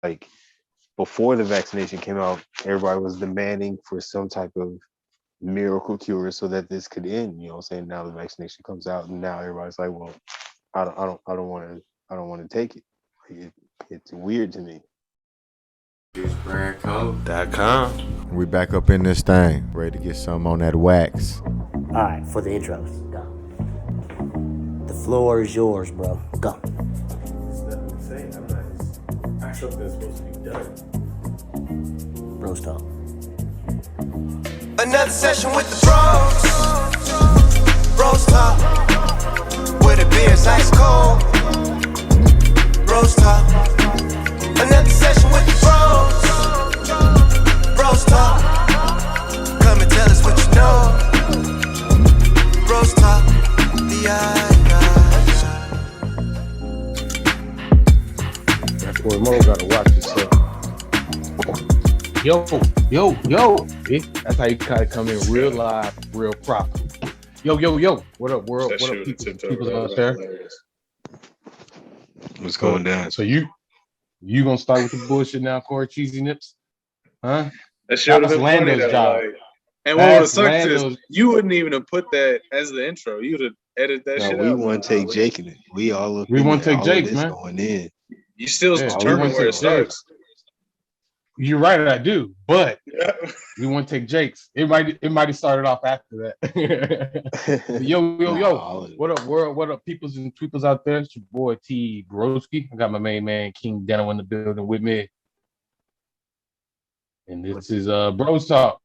like before the vaccination came out, everybody was demanding for some type of miracle cure so that this could end. You know what I'm saying? Now the vaccination comes out, and now everybody's like, well, I don't want to take it. Like it's weird to me. BrosTalk.com. We back up in this thing, ready to get some on that wax. All right, for the intros, go. The floor is yours, bro. Go. There's nothing to say. I'm not. I thought that's supposed to be done. Bros Talk. Another session with the bros. Bros Talk. Where the beer's ice cold. Bros Talk. Another session with the bros. Bros Talk. Come and tell us what you know. Bros Talk. That's where Mo gotta watch yourself. Yo. That's how you gotta come in real live, real proper. Yo. What up, world? What up, people out there? What's going down? So you gonna start with the bullshit now, Corey? Cheesy nips? Huh? That should have been Lando's funny, job. like, and what would have That's sucked is Lando's- you wouldn't even have put that as the intro. You'd have edited that shit We out. want to take Jake in it. We all We want to take Jake, man. Going in. You still Yeah, we determine wanna where it take starts. You're right, I do, but Yeah. we want to take Jake's. It might have started off after that. Yo. What up, world? What up, peoples and tweeples out there? It's your boy T-Broski. I got my main man King DanO in the building with me. And this is Bros Talk.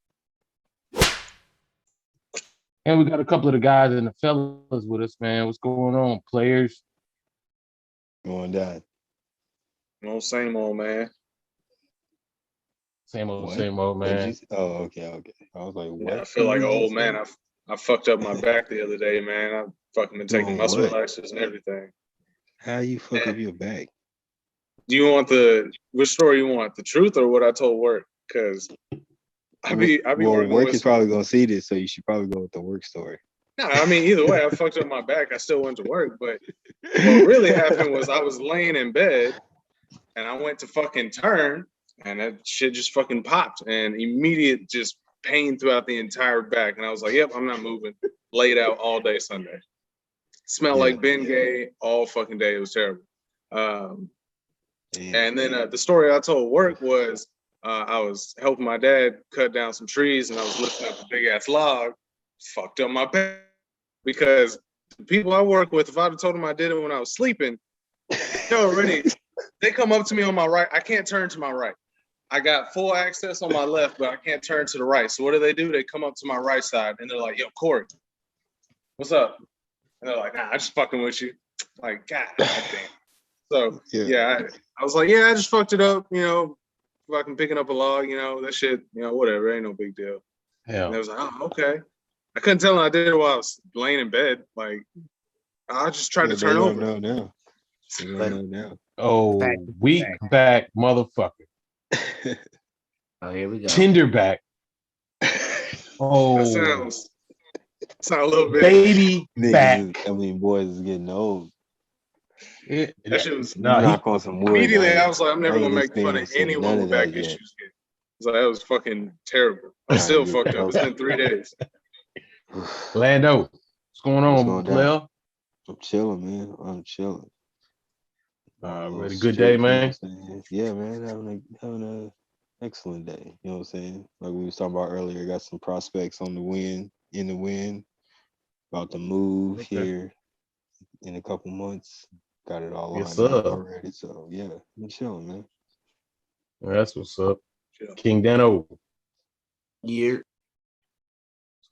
And we got a couple of the guys and the fellas with us, man. What's going on, players? Going down. No, same old man. Same old, What? man. Okay. I was like, what? Yeah, I feel like an old man. I fucked up my back the other day, man. I've fucking been taking Doing muscle what? relaxers and everything. How you fuck up your back? Do you want which story you want? The truth or what I told work? Because I be Well, working work with is probably gonna see this, so you should probably go with the work story. No, I mean, either way, I fucked up my back. I still went to work. But what really happened was I was laying in bed and I went to fucking turn and that shit just fucking popped and immediate just pain throughout the entire back. And I was like, yep, I'm not moving. Laid out all day Sunday. Smelled like Ben Gay all fucking day. It was terrible. And then the story I told work was I was helping my dad cut down some trees and I was lifting up a big ass log. Fucked up my back because the people I work with, if I'd have told them I did it when I was sleeping, they come up to me on my right. I can't turn to my right. I got full access on my left, but I can't turn to the right. So what do? They come up to my right side and they're like, yo, Corey, what's up? And they're like, nah, I'm just fucking with you. Like, God damn. So I was like, yeah, I just fucked it up, fucking picking up a log, that shit, whatever, ain't no big deal. Hell. And they was like, oh, okay. I couldn't tell them I did it while I was laying in bed. Like, I just tried to turn over. No, now. Oh, weak back motherfucker. Oh, here we go. Tinder back. Oh, That sounds a little bit. baby back. Boys is getting old. That shit was Knock on some wood. immediately. I was like, I'm never gonna make fun of experienced anyone with back issues. Yet. So that was fucking terrible. I'm still fucked up. It's been 3 days. Lando, what's going on, player? I'm chilling, man. I'm chilling. Really good day, man. Yeah, man. Having a excellent day. You know what I'm saying? Like we was talking about earlier, got some prospects in the wind. About to move here in a couple months. Got it all lined up already. So yeah, I'm chilling, man. Well, that's what's up. King DanO. Yeah. What's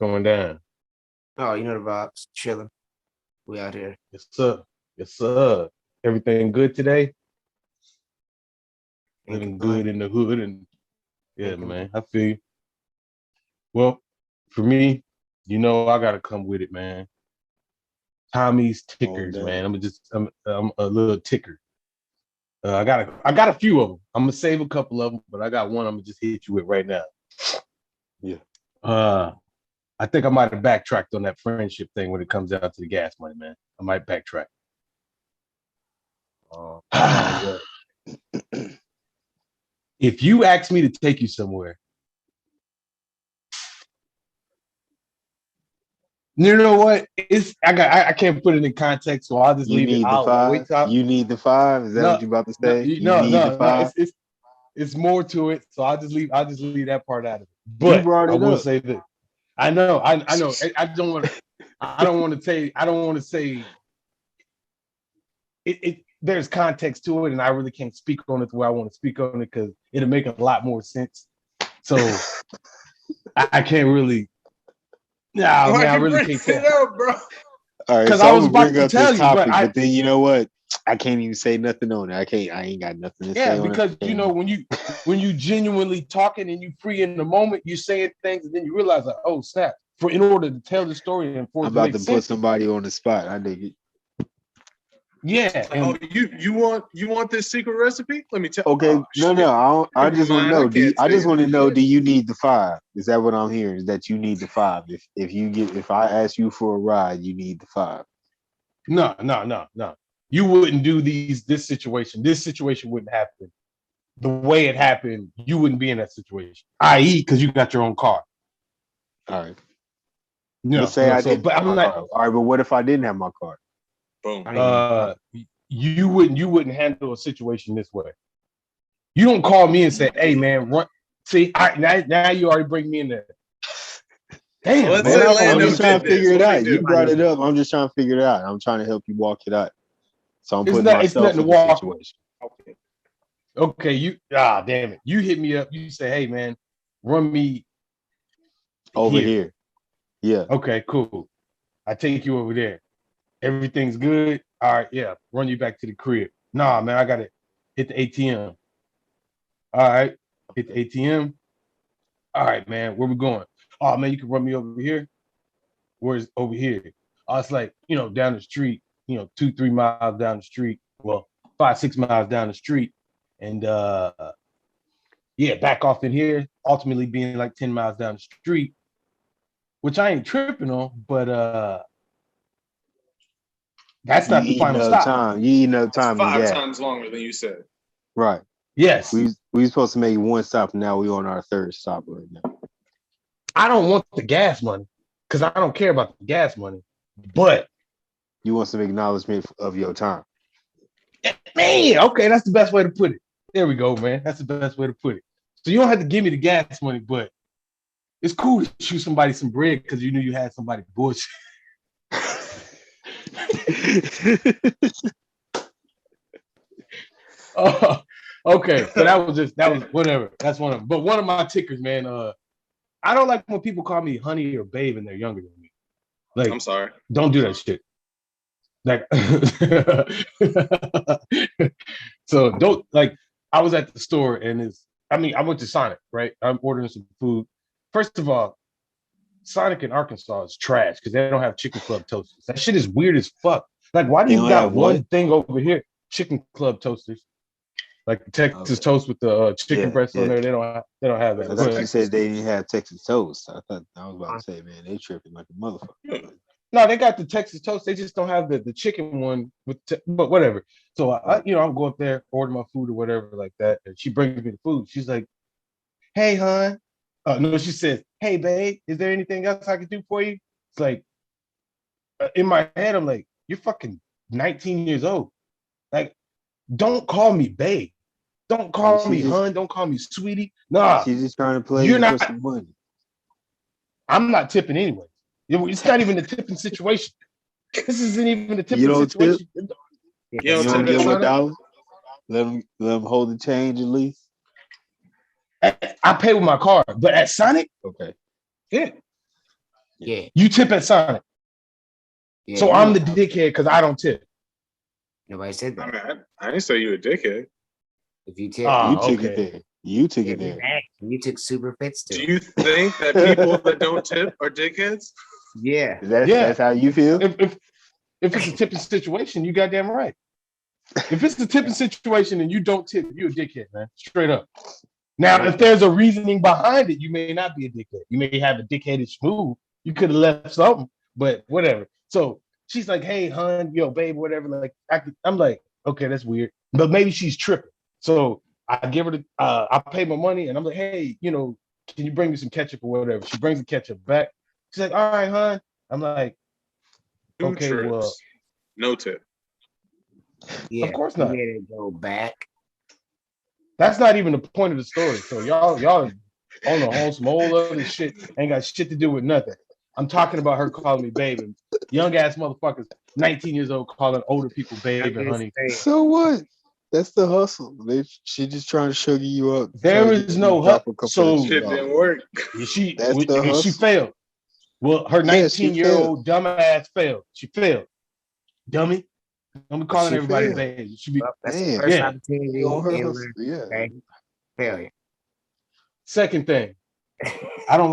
going down? Oh, you know the vibes. Chilling. We out here. Yes, sir. Everything good today? Living good in the hood and man, I feel you. Well, for me, I gotta come with it, man. Tommy's tickers, man. I'm a little ticker. I got a few of them. I'm gonna save a couple of them, but I got one I'm gonna just hit you with right now. Yeah. I think I might have backtracked on that friendship thing when it comes down to the gas money, man. I might backtrack. if you ask me to take you somewhere, you know what? I can't put it in context, so I'll just You leave it. need the I'll wait five. till You need the five. Is that no, what you about to no, say? You no, need the no, no. five. It's more to it. So I'll just leave that part out of it. You But brought I it will up. say that I know. I don't want to say. I don't want to say it. There's context to it, and I really can't speak on it the way I want to speak on it because it'll make a lot more sense. So I can't really. Nah, man, I really can't tell. Up, bro. All right, Because so I I'm was gonna about bring to up this tell you, topic, but then you know what? I can't even say nothing on it. I ain't got nothing to say on because it. when you genuinely talking and you free in the moment, you saying things and then you realize like, oh snap! In order to tell the story and for it I'm to about make to put sense, somebody on the spot. I dig it. yeah. Oh, And you want this secret recipe? Let me tell. Okay, Oh, no, shit. no. I Never just want to mind, I know. can't I tell just you want to this know. shit. Do you need the five? Is that what I'm hearing? Is that you need the five? If I ask you for a ride, you need the five. no. You wouldn't do this situation. This situation wouldn't happen the way it happened. You wouldn't be in that situation, i.e., because you got your own car. All right. No, Let's say no. I So, didn't but have I'm my not. car. All right, but what if I didn't have my car? Boom. You wouldn't handle a situation this way. You don't call me and say, "Hey, man, run." See, now you already bring me in there. Damn, Let's man, say I I'm Lando just trying did to figure this. it What do we out. You do? brought it up. I'm just trying to figure it out. I'm trying to help you walk it out. So I'm putting it's myself nothing to in the walk. situation. Okay, damn it. You hit me up. You say, "Hey, man, run me Over here. Yeah. Okay, cool. I take you over there. Everything's good. All right, yeah. Run you back to the crib. Nah, man, I gotta hit the ATM. All right, hit the ATM. All right, man, where we going? Oh man, you can run me over here. Where's over here? It's like, down the street, 2-3 miles down the street. Well, 5-6 miles down the street. And yeah, back off in here, ultimately being like 10 miles down the street, which I ain't tripping on, but that's You not the eating final up stop. time. You eating up It's time and 5 gas. times longer than you said. Right. Yes. We supposed to make one stop. Now we on our third stop right now. I don't want the gas money because I don't care about the gas money, but You want some acknowledgement of your time. man, okay, that's the best way to put it. There we go, man. That's the best way to put it. So you don't have to give me the gas money, but it's cool to shoot somebody some bread because you knew you had somebody bullshit. Okay, so that was whatever. That's one of them. But one of my tickers, man. I don't like when people call me honey or babe and they're younger than me. Like, I'm sorry. Don't do that shit. Like, so don't like. I was at the store and I went to Sonic, right? I'm ordering some food. First of all, Sonic in Arkansas is trash because they don't have Chicken Club toasters. That shit is weird as fuck. Like, why do They you don't got have one what? thing over here? Chicken Club toasters, like Texas toast with the chicken breast on there. They don't have that. I thought you said they didn't have Texas toast. I was about to say, man, they tripping like a motherfucker. No, they got the Texas toast. They just don't have the chicken one but whatever. So I'm going up there, order my food or whatever like that, and she brings me the food. She's like, "Hey, hon." No, she says, "Hey, babe, is there anything else I can do for you?" It's like, in my head, I'm like, "You're fucking 19 years old. Like, don't call me babe. Don't call me hun. Don't call me sweetie. Nah, She's just trying to play you're you for not. some money. I'm not tipping anyway. It's not even a tipping situation. This isn't even a tipping You don't tip? situation. You You don't don't give tip them at $1? Let them hold the change at least. I pay with my card, but at Sonic, Okay. Yeah. you tip at Sonic. Yeah, So I'm the dickhead because I don't tip. Nobody said I that. mean, I didn't say you a dickhead. If you tip, You took okay. it there. You took it there. You took super fits Do too. you think that people that don't tip are dickheads? Yeah. That's how you feel? If it's a tipping situation, you goddamn right. If it's a tipping situation and you don't tip, you're a dickhead, man. Straight up. Now, if there's a reasoning behind it, you may not be a dickhead. You may have a dickheadish move. You could have left something, but whatever. So she's like, "Hey, hun, babe, whatever." Like, I'm like, okay, that's weird, but maybe she's tripping. So I give her the I pay my money and I'm like, hey, you know, can you bring me some ketchup or whatever? She brings the ketchup back. She's like, all right, hon. I'm like, 2 okay, well, trips, no tip. Yeah, of course you not. made it go back. That's not even the point of the story. So y'all on some whole other shit. Ain't got shit to do with nothing. I'm talking about her calling me babe and young ass motherfuckers, 19 years old, calling older people babe and honey. So what? That's the hustle. She just trying to sugar you up. Try There to is get you to no drop a couple so extra Shit dollars. didn't work. That's the and she hustle. failed. Well, her Yeah, she 19-year-old dumb ass failed. She failed. Dummy. I'm But calling she everybody failed. babe. She be Well, that's the Damn. first yeah. opportunity On her in hustle. Yeah. okay. Failure. Second thing, I don't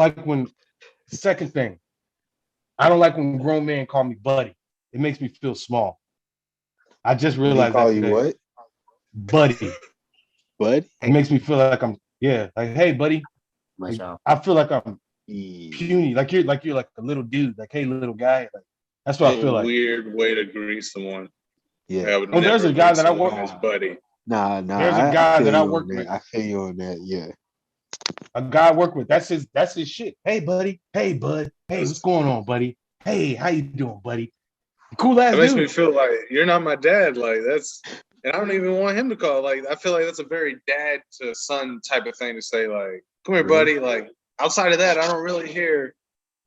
like when grown men call me buddy. It makes me feel small. I just They realized call that you today. what? Buddy. Bud? It makes me feel like I'm like, hey buddy. Much Like, off. I feel like I'm Yeah. puny. Like you're like a little dude. Like, hey little guy. Like that's what That's I feel a like. weird way to greet someone. Yeah. I would Oh, there's never a guy greet that I someone work as buddy. Nah. There's a I guy feel that I you work on that. with. I feel you on that. Yeah. A guy I work with. That's his shit. Hey buddy. Hey bud. Hey, what's going on, buddy? Hey, how you doing, buddy? Cool ass That makes me dude. feel like you're not my dad. Like that's, and I don't even want him to call. Like I feel like that's a very dad to son type of thing to say. Like, come here, Really? buddy. Like outside of that, I don't really hear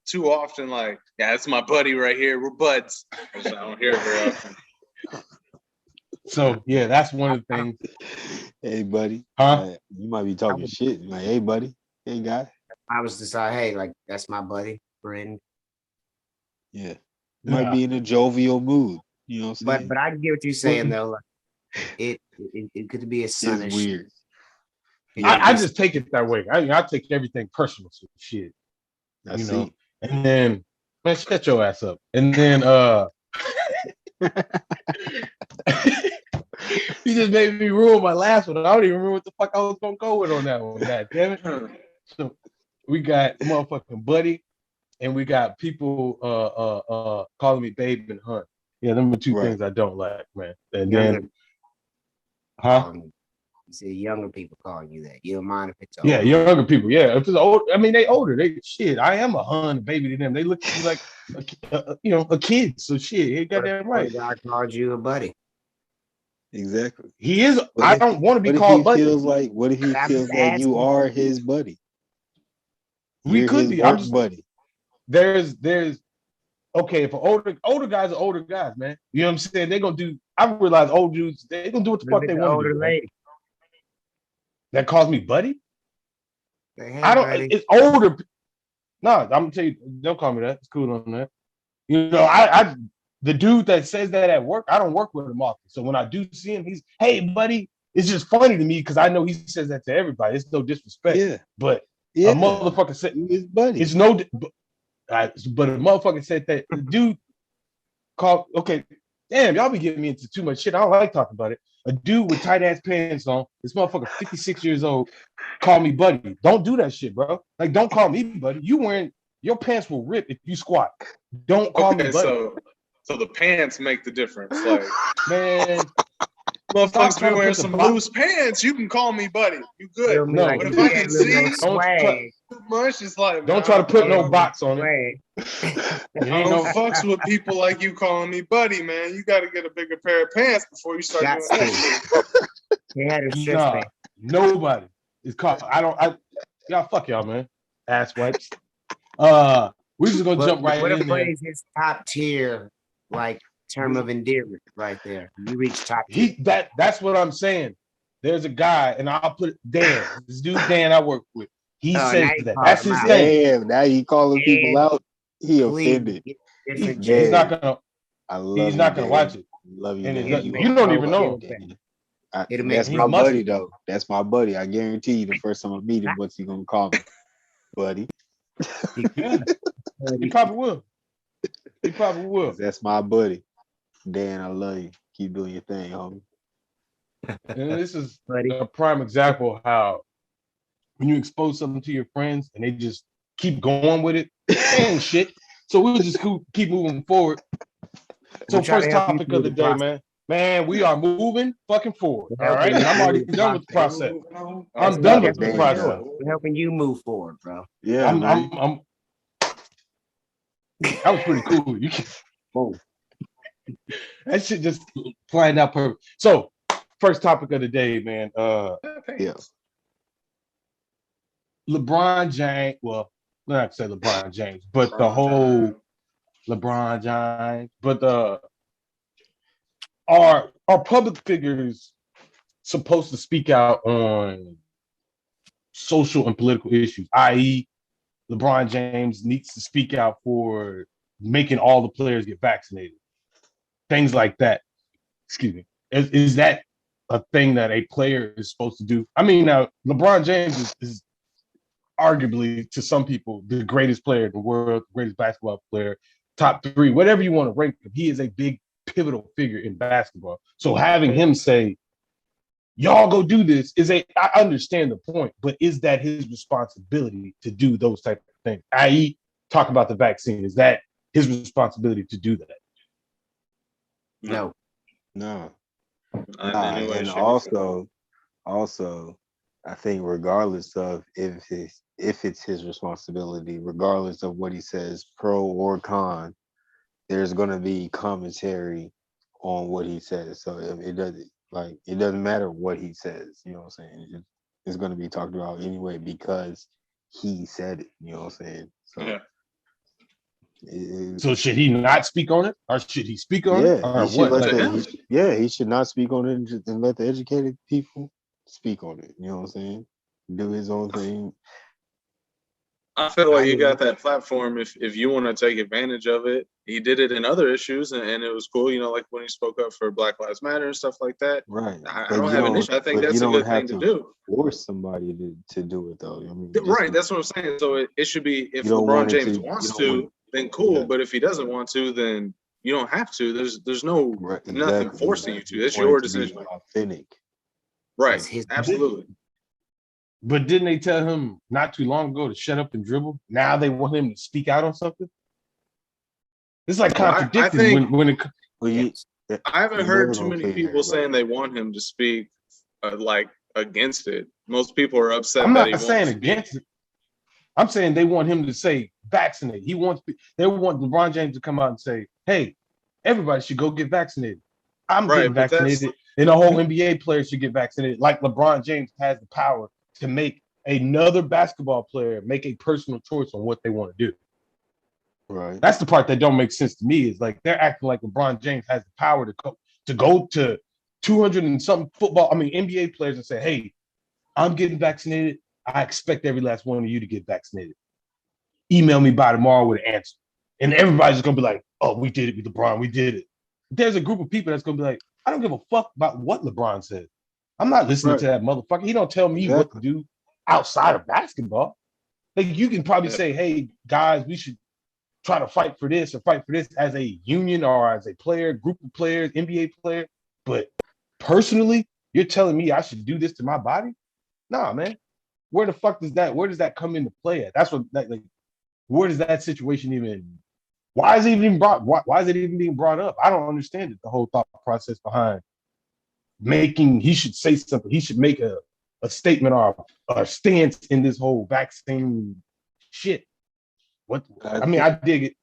too often. Like, yeah, that's my buddy right here. We're buds. I don't hear it very often. So yeah, that's one of the things. Hey, buddy. Huh? You might be talking shit. Like, hey, buddy. Hey, guy. I was decide, hey, like that's my buddy, friend. Yeah. Might be in a jovial mood. You know what I'm saying? But I get what you're saying though. Like, it could be a son It's of weird. shit. I just take it that way. I take everything personal. So shit. I You see. know. And then man, shut your ass up. And then you just made me ruin my last one. I don't even remember what the fuck I was gonna go with on that one. God damn it. So we got motherfucking buddy, and we got people calling me babe and hunt. Yeah, them are two Right. things I don't like, man. And Younger, then huh? you see younger people calling you that. You don't mind if it's Yeah, older. younger people. Yeah, if it's old, I mean they older. They shit. I am a hun baby to them. They look at me like a kid. So shit, you got that right. God called you a buddy. Exactly. He is. What I if- don't want to be What if called he buddy. feels like? What if he I'm feels just like you asking. are his buddy? We You're could his be. work I'm just buddy. there's okay. If older guys are older guys, man. You know what I'm saying? They're gonna do. I realize old dudes. They're gonna do what the Look fuck at they the want to older do. Man. lady. That calls me buddy. Say, hey, I don't. buddy. It's older. No, I'm gonna tell you. Don't call me that. It's cool on that. You know, I the dude that says that at work, I don't work with him often. So when I do see him, he's hey buddy. It's just funny to me because I know he says that to everybody. It's no disrespect. Yeah. But Yeah. a motherfucker said You his buddy. it's no. But a motherfucker said that the dude called. Okay, damn, y'all be getting me into too much shit. I don't like talking about it. A dude with tight ass pants on. This motherfucker, 56 years old, call me buddy. Don't do that shit, bro. Like, don't call me buddy. You wearing your pants will rip if you squat. Don't call me Okay, buddy. so the pants make the difference. Like Man, motherfuckers be trying to wearing put the some box- loose pants. You can call me buddy. You Feel good. me? No, Like, But you if I got can a little see swag. too much, it's like don't try to put no box on it. Swag. You I ain't don't no, fucks with people like you calling me buddy, man. You got to get a bigger pair of pants before you start Got doing that shit. They had a stretch nah, band. nobody is called. Y'all fuck y'all, man. Ass wipes. We just gonna jump right What in if there. is his top tier, like term of endearment right there? You reach top tier. That's what I'm saying. There's a guy, and I'll put Dan. This dude Dan I work with. He Oh, says now you that. call That's him his out. thing. Damn. Now you calling people Dan, out. He Please offended. get He's different Dan. not gonna. I love He's you, not gonna Dan. watch it. Love you, And Dan. it's You not, make you don't no even know him. difference. Dan. It'll That's make my He's musty. buddy, though. That's my buddy. I guarantee you, the first time I meet him, what's he gonna call me? Buddy. Yeah, he probably will. He probably will. That's my buddy. Dan, I love you. Keep doing your thing, homie. And this is Buddy. a prime example of how when you expose something to your friends and they just keep going with it, ain't shit. So we'll just keep moving forward. So We'll try to first help you topic through of the the day, process. man. Man, we are moving fucking forward. We're All right. helping And I'm you already move the done with the process. That's I'm done what with God the we're damn. process. doing. We're helping you move forward, bro. Yeah, man. That was pretty cool. You can, Boom. that shit just planned out perfect. So, first topic of the day, man. Yeah. LeBron James. Well, not say LeBron James, but the whole LeBron James. But are public figures supposed to speak out on social and political issues, i.e., LeBron James needs to speak out for making all the players get vaccinated, things like that. Excuse me. Is that a thing that a player is supposed to do? I mean, now LeBron James is arguably, to some people, the greatest player in the world, the greatest basketball player, top 3, whatever you want to rank him. He is a big pivotal figure in basketball. So having him say, y'all go do this I understand the point, but is that his responsibility to do those type of things? I.e., talk about the vaccine. Is that his responsibility to do that? No. No. Anyway, And also, I think regardless of if it's his responsibility, regardless of what he says, pro or con, there's gonna be commentary on what he says. So it doesn't matter what he says. You know what I'm saying? It's gonna be talked about anyway because he said it. You know what I'm saying? So. Yeah. So should he not speak on it, or should he speak on it, Yeah, or he should what? he should not speak on it and let the educated people speak on it. You know what I'm saying? Do his own thing. I feel like you got that platform if you want to take advantage of it. He did it in other issues, and it was cool. You know, like when he spoke up for Black Lives Matter and stuff like that. Right. I don't have an issue. I think that's a good thing to do. Force somebody to do it though. I mean, Right. That's what I'm saying. So it should be if You don't LeBron want it James to- wants you don't to, want- then cool. Yeah. But if he doesn't want to, then you don't have to. There's no Right, nothing exactly. forcing you to. It's want your it to be decision. authentic. Right. It's his- Absolutely. But didn't they tell him not too long ago to shut up and dribble? Now they want him to speak out on something. It's like Well, I contradicting think- when it. Well, I haven't You're heard never too gonna many please people everybody. saying they want him to speak like against it. Most people are upset I'm that he not won't saying speak. against it. I'm saying they want him to say vaccinate. They want LeBron James to come out and say, "Hey, everybody should go get vaccinated. I'm Right, getting but that's- vaccinated, and the whole NBA players should get vaccinated." Like LeBron James has the power to make another basketball player make a personal choice on what they want to do. Right. That's the part that don't make sense to me. Is like they're acting like LeBron James has the power to go to 200 and something NBA players and say, "Hey, I'm getting vaccinated. I expect every last one of you to get vaccinated. Email me by tomorrow with an answer." And everybody's just gonna be like, "Oh, we did it with LeBron. We did it." There's a group of people that's gonna be like, "I don't give a fuck about what LeBron said. I'm not listening to that motherfucker. He don't tell me what to do outside of basketball." Like you can probably say, "Hey, guys, we should try to fight for this or fight for this as a union or as a player, group of players, NBA player." But personally, you're telling me I should do this to my body? Nah, man. Where the fuck does that come into play at? That's what where does that situation even, why is it even being brought up? I don't understand it, the whole thought process behind he should say something. He should make a statement or a stance in this whole vaccine shit. I dig it.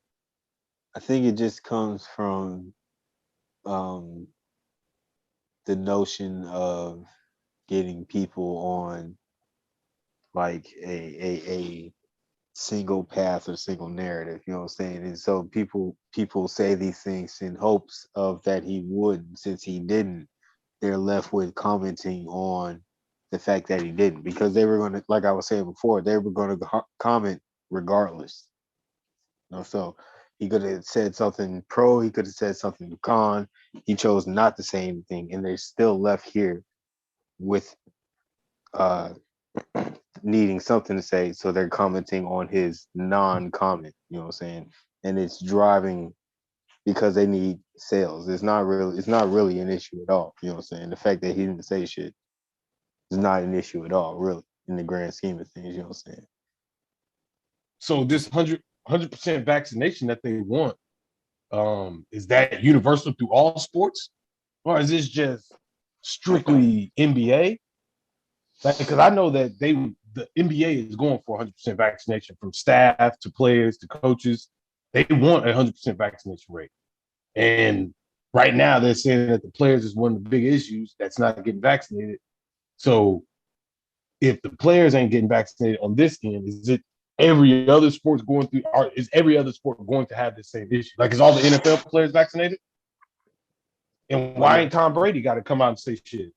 I think it just comes from the notion of getting people on like a single path or single narrative, you know what I'm saying? And so people say these things in hopes of that he would. Since he didn't, they're left with commenting on the fact that he didn't, because they were going to, like I was saying before, they were going to comment regardless. You know, so he could have said something pro, he could have said something con. He chose not to say anything, and they're still left here with needing something to say, so they're commenting on his non-comment, you know what I'm saying? And it's driving because they need sales. It's not really an issue at all, you know what I'm saying? The fact that he didn't say shit is not an issue at all, really, in the grand scheme of things, you know what I'm saying? So this 100% vaccination that they want, is that universal through all sports? or is this just strictly NBA? Like, because I know that the NBA is going for 100% vaccination from staff to players to coaches. They want a 100% vaccination rate, and right now they're saying that the players is one of the big issues that's not getting vaccinated. So, if the players ain't getting vaccinated on this end, is it every other sport's going through? Or is every other sport going to have the same issue? Like, is all the NFL players vaccinated? And Well, why no, ain't Tom Brady got to come out and say shit?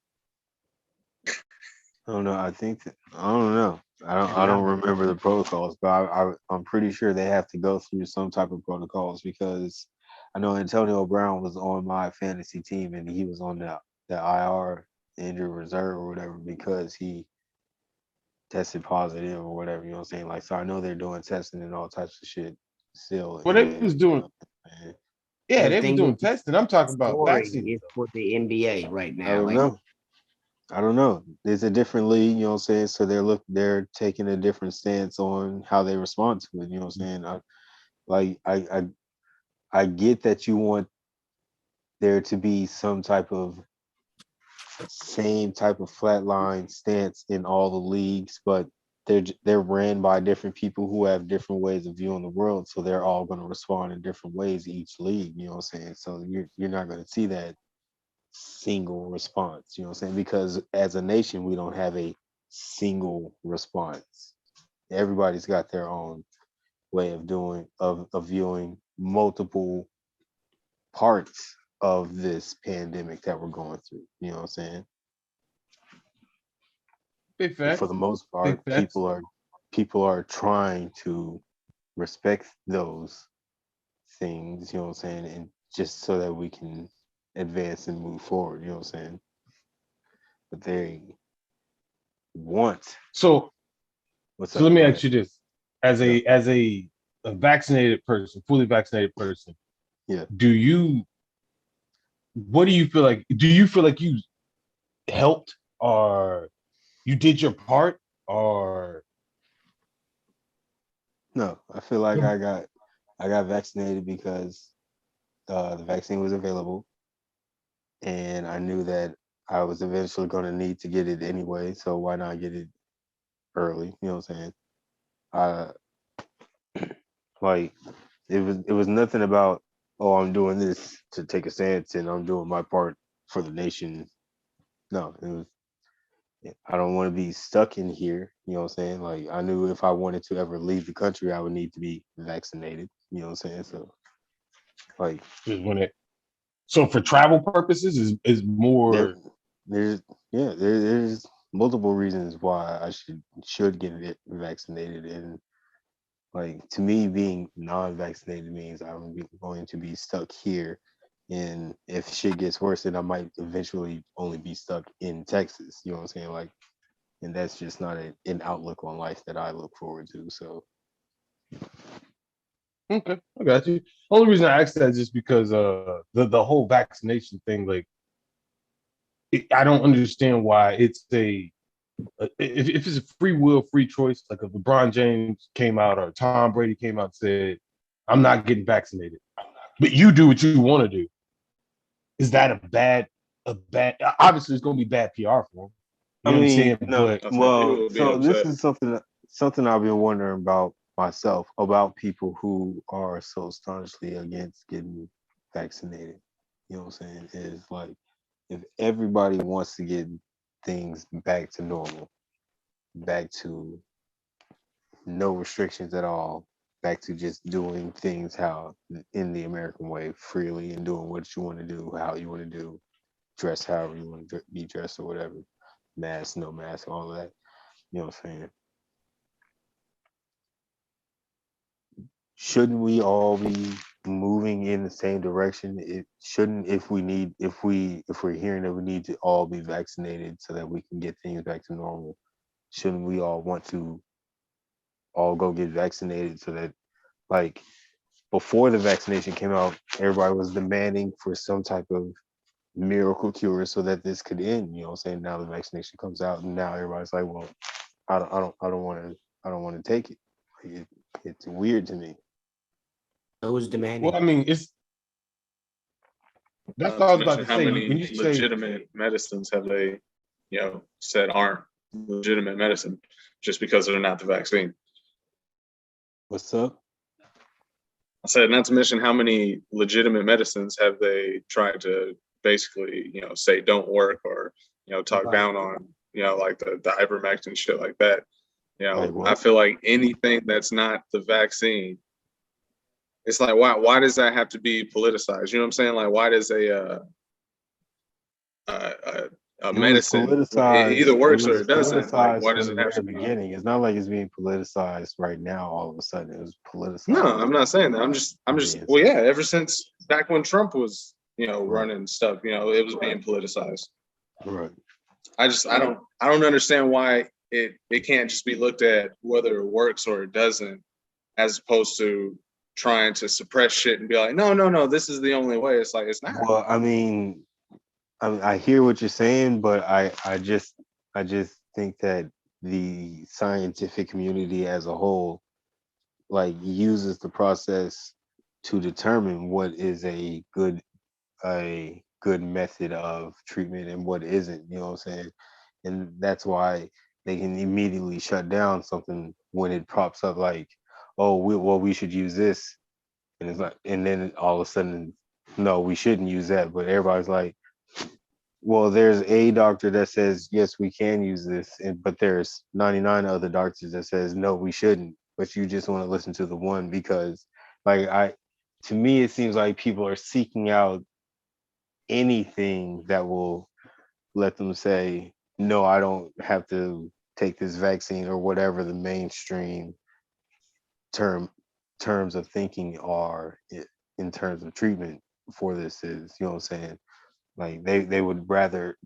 I don't know. I think I don't know. I don't Another remember the thing. protocols, but I'm pretty sure they have to go through some type of protocols because I know Antonio Brown was on my fantasy team and he was on the IR, injured reserve or whatever, because he tested positive or whatever. You know what I'm saying? Like, so I know they're doing testing and all types of shit still Well, in they the was doing, man. yeah, The they was thing doing is, testing. I'm talking about scoring vaccine is though. for the NBA right I now. don't Like, know. I don't know. There's a different league, you know what I'm saying? So they're taking a different stance on how they respond to it. You know what I'm saying? Like I get that you want there to be some type of same type of flatline stance in all the leagues, but they're ran by different people who have different ways of viewing the world. So they're all going to respond in different ways each league. You know what I'm saying? So you're not going to see that single response, you know what I'm saying? Because as a nation, we don't have a single response. Everybody's got their own way of doing of viewing multiple parts of this pandemic that we're going through. You know what I'm saying? Big And for facts, the most big part, facts. people are trying to respect those things, you know what I'm saying, and just so that we can advance and move forward, you know what I'm saying? But they want So, what's so up? let me Go ask ahead. you this: as Yeah. a vaccinated person, fully vaccinated person, Yeah. do you? What do you feel like? Do you feel like you helped, or you did your part, or No, I feel like I got vaccinated because the vaccine was available, and I knew that I was eventually going to need to get it anyway. So why not get it early? You know what I'm saying? Uh, like it was nothing about, oh, I'm doing this to take a stance and I'm doing my part for the nation. No, it was, I don't want to be stuck in here. You know what I'm saying? Like I knew if I wanted to ever leave the country, I would need to be vaccinated. You know what I'm saying? So like just when it? So for travel purposes, is there, more. there's there's multiple reasons why I should get it vaccinated, and like to me, being non-vaccinated means going to be stuck here, and if shit gets worse, then I might eventually only be stuck in Texas. You know what I'm saying? Like, and that's just not an outlook on life that I look forward to. So Okay, I got you. Only reason I asked that is just because the whole vaccination thing, like I don't understand why it's if it's a free will, free choice, like if LeBron James came out or Tom Brady came out and said, I'm not getting vaccinated, but you do what you want to do. Is that a bad obviously it's gonna be bad PR for him. You I know what I'm mean, saying? no, But I think he well, will be so this upset. is something I've been wondering about myself about people who are so staunchly against getting vaccinated. You know what I'm saying? Is like if everybody wants to get things back to normal, back to no restrictions at all, back to just doing things how in the American way, freely and doing what you want to do, how you want to do, dress however you want to be dressed or whatever, mask, no mask, all of that. You know what I'm saying? Shouldn't we all be moving in the same direction? It shouldn't if we're hearing that we need to all be vaccinated so that we can get things back to normal. Shouldn't we all want to all go get vaccinated so that like before the vaccination came out, everybody was demanding for some type of miracle cure so that this could end. You know what I'm saying? Now the vaccination comes out and now everybody's like, well, I don't want to take it. Like, it's weird to me. who's well, demanding? I mean, it's That's what I was about to How say. many When you say legitimate medicines have they, said aren't legitimate medicine just because they're not the vaccine? What's up? I said, not to mention how many legitimate medicines have they tried to basically, say don't work or, talk right, down on, like the ivermectin, shit like that. Like I what? feel like anything that's not the vaccine, it's like, why does that have to be politicized? You know what I'm saying? Like, why does a It was medicine either politicized. It works or was it doesn't? Like, politicized why does from it the have to very be? beginning. It's not like it's being politicized right now. All of a sudden, it was No, politicized I'm not saying that. I'm just, being well, said. yeah, ever since back when Trump was, Right, running stuff, it was being politicized. right. I don't understand why it can't just be looked at whether it works or it doesn't, as opposed to trying to suppress shit and be like, no, this is the only way. It's like, it's not. Well, I hear what you're saying, but I just think that the scientific community as a whole like uses the process to determine what is a good method of treatment and what isn't, you know what I'm saying? And that's why they can immediately shut down something when it props up like, oh, we should use this. And it's like, and then all of a sudden, no, we shouldn't use that. But everybody's like, well, there's a doctor that says yes, we can use this, but there's 99 other doctors that says no, we shouldn't. But you just want to listen to the one because, like, to me, it seems like people are seeking out anything that will let them say no, I don't have to take this vaccine or whatever the mainstream term terms of thinking are in terms of treatment for this is. You know what I'm saying? Like they would rather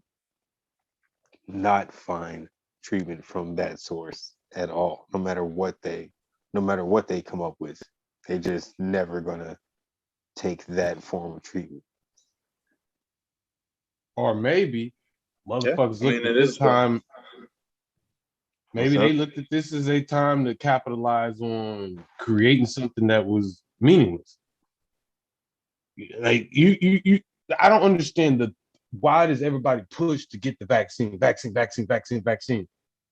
not find treatment from that source at all, no matter what they come up with. They just never gonna take that form of treatment. or maybe Yeah, motherfuckers I mean, looked at it this is, but time. What's Maybe they up? looked at this as a time to capitalize on creating something that was meaningless. Like you I don't understand why does everybody push to get the vaccine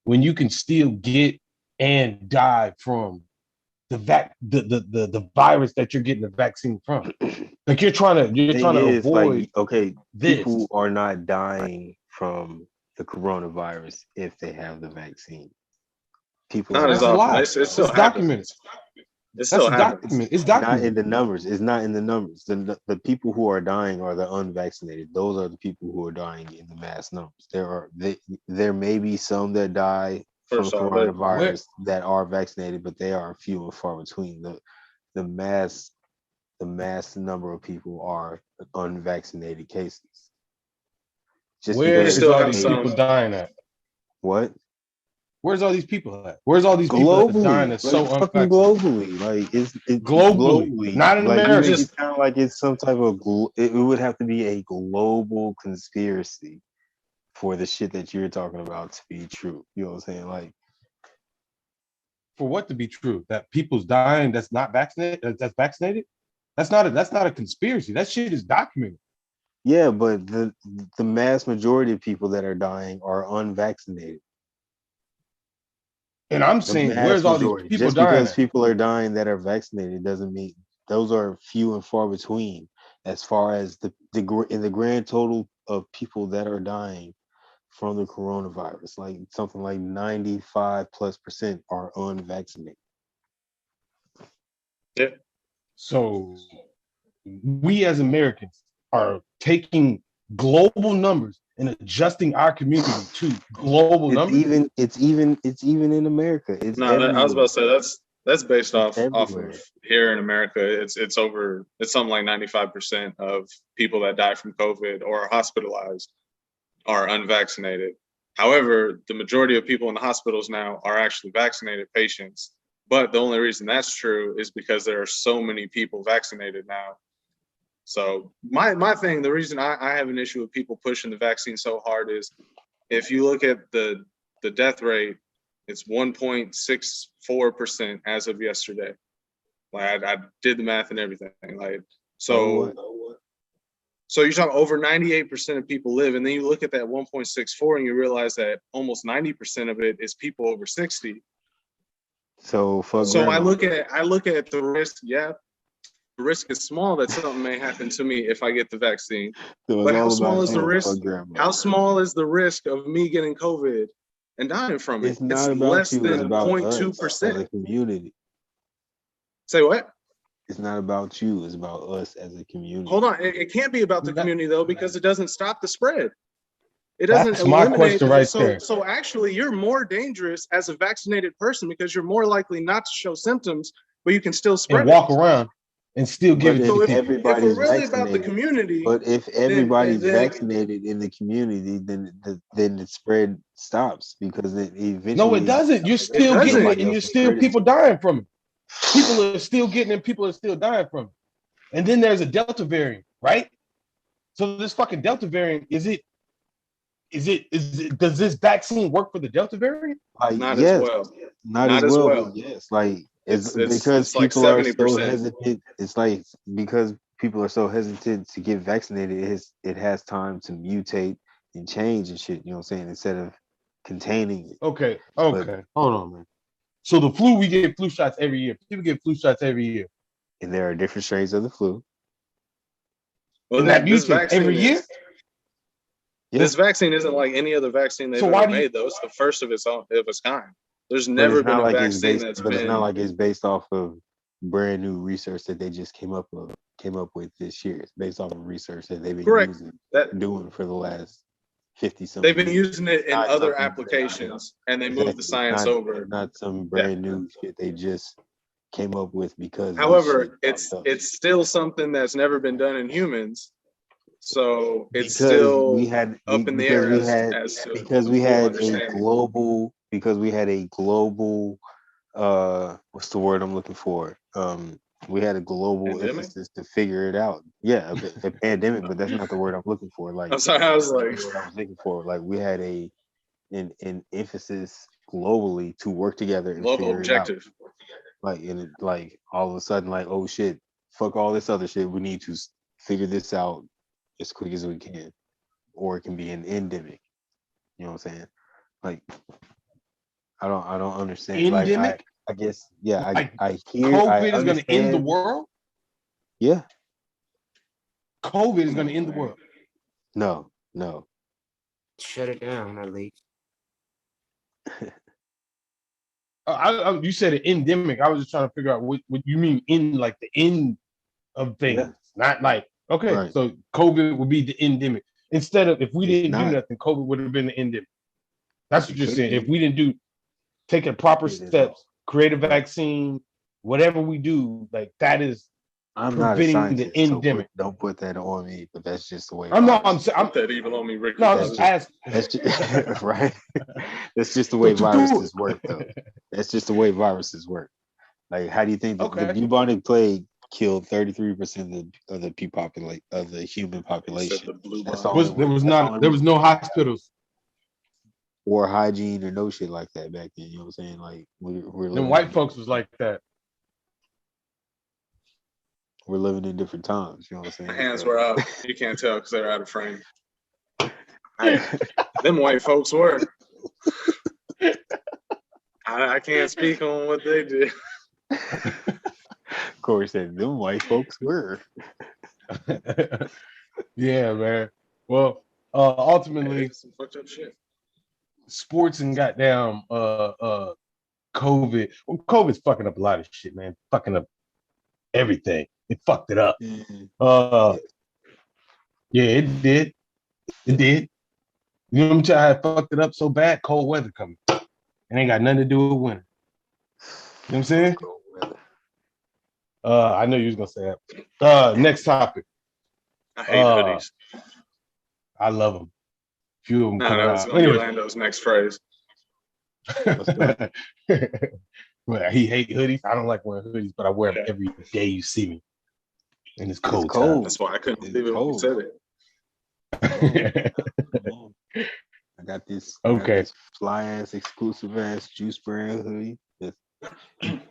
when you can still get and die from the virus that you're getting the vaccine from. Like you're Thing trying to is, avoid like, okay, people this. are not dying from the coronavirus if they have the vaccine. People are not as That's a dying. often. lie. It still It's happens. documented. It That's still a happens. document. It's Not in documented. the numbers. It's not in the numbers. The people who are dying are the unvaccinated. Those are the people who are dying in the mass numbers. There may be some that die from First off, but Where coronavirus that are vaccinated, but they are few and far between. The mass the mass number of people are unvaccinated cases. Just you where because is still all have these a people some. dying at? what Where's all these people at? Where's all these people that are dying globally, that's like so fucking unvaccinated? globally, like it's Globally, globally. not in Like you It's make America. it just sound like it's some type of it would have to be a global conspiracy for the shit that you're talking about to be true. You know what I'm saying? Like, For what to be true? That people's dying that's not vaccinated, that's vaccinated? That's not a conspiracy. That shit is documented. yeah, but the mass majority of people that are dying are unvaccinated. And I'm The saying, mass where's all these majority. people Just dying because at? people are dying that are vaccinated doesn't mean those are few and far between. As far as in the grand total of people that are dying from the coronavirus, like something like 95+% are unvaccinated. yeah. So we as Americans are taking global numbers and adjusting our community to global numbers. It's even in America. It's No, I was about everywhere. to say that's based It's off of everywhere. here in America. It's something like 95% of people that die from COVID or are hospitalized are unvaccinated. However, the majority of people in the hospitals now are actually vaccinated patients. But the only reason that's true is because there are so many people vaccinated now. So my thing, the reason I have an issue with people pushing the vaccine so hard is if you look at the death rate, it's 1.64% as of yesterday. Like I did the math and everything. Like So what? so So you're talking over 98% of people live, and then you look at that 1.64 and you realize that almost 90% of it is people over 60. So fuck So I grandma. look at the risk. Yeah, the risk is small that something may happen to me if I get the vaccine. So it's But how all small about is the you. risk? Fuck grandma. How small is the risk of me getting COVID and dying from it? It's not about less you. It's than about us as 0.2%. a community. Say what? It's not about you. It's about us as a community. Hold on. It can't be about the community though, because it doesn't stop the spread. It That's doesn't my eliminate. question right there. So actually, you're more dangerous as a vaccinated person because you're more likely not to show symptoms, but you can still spread And walk around and still give But it if to So people. if we're everybody's really about the vaccinated, community, but if everybody's then vaccinated in the community, then the spread stops because it eventually. No, it doesn't. You're still doesn't. getting it, and you're still people dying from it. People are still getting it, people are still dying from it. And then there's a Delta variant, right? So this fucking Delta variant, does this vaccine work for the Delta variant? Like, not yes, as well. not as well, but yes, like it's because like people are so 70%. hesitant. It's like because people are so hesitant to get vaccinated, it has time to mutate and change and shit. You know what I'm saying? Instead of containing it. Okay, hold on, man. So the flu, we get flu shots every year. People get flu shots every year. And there are different strains of the flu. Well, And that this mutates vaccine every year? This vaccine isn't like any other vaccine they've ever made, though. It's the first of its kind. There's never been a vaccine that's been. It's not like it's based off of brand new research that they just came up with this year. It's based off of research that they've been doing for the last 50-something. They've been using it in other applications, and they moved the science over. Not some brand new shit they just came up with because. However, it's still something that's never been done in humans. So it's because still we had up in the air because we had a global what's the word I'm looking for? We had a global emphasis to figure it out. Yeah, a pandemic, but that's not the word I'm looking for. Like, I'm sorry, I was like, I was looking for. Like, we had an emphasis globally to work together and global figure objective. it out. Like, and it, like all of a sudden, like, oh shit, fuck all this other shit. We need to figure this out as quick as we can, or it can be an endemic. You know what I'm saying? Like, I don't understand. Endemic? Like, I guess, yeah. I hear COVID is going to end the world. Yeah. COVID is going to end the world. No. Shut it down, at least. You said an endemic. I was just trying to figure out what you mean in like the end of things, not like okay. So COVID would be the endemic instead of if we didn't do nothing, COVID would have been the endemic. That's what you're saying. If we didn't take the proper steps, create a vaccine, whatever we do, like that is I'm not a scientist, the endemic. So don't put that on me, but that's just the way. I'm that even on me, Rick. No, I'm just asking. That's just, right. That's just the way viruses work, though. That's just the way viruses work. Like, how do you think the bubonic plague killed 33% of the human population? There was no hospitals or hygiene or no shit like that back then. You know what I'm saying? Like, and white folks was like that. We're living in different times. You know what I'm saying? My hands were up. You can't tell because they're out of frame. Them white folks were. I can't speak on what they did. Corey said, them white folks were. Yeah, man. Well, ultimately, some fucked up shit. Sports and goddamn COVID. Well, COVID's fucking up a lot of shit, man. Fucking up everything. It fucked it up. Yeah, it did. It did. You know what I had fucked it up so bad? Cold weather coming. It ain't got nothing to do with winter. You know what I'm saying? I know you was gonna say that. Next topic. I hate hoodies. I love them. Few of them coming that was out. gonna be Lando's next phrase. Well, he hate hoodies. I don't like wearing hoodies, but I wear them every day you see me. And it's cold. Time. That's why I couldn't believe it when you said it. I got this. Fly ass, exclusive ass juice brand hoodie. That's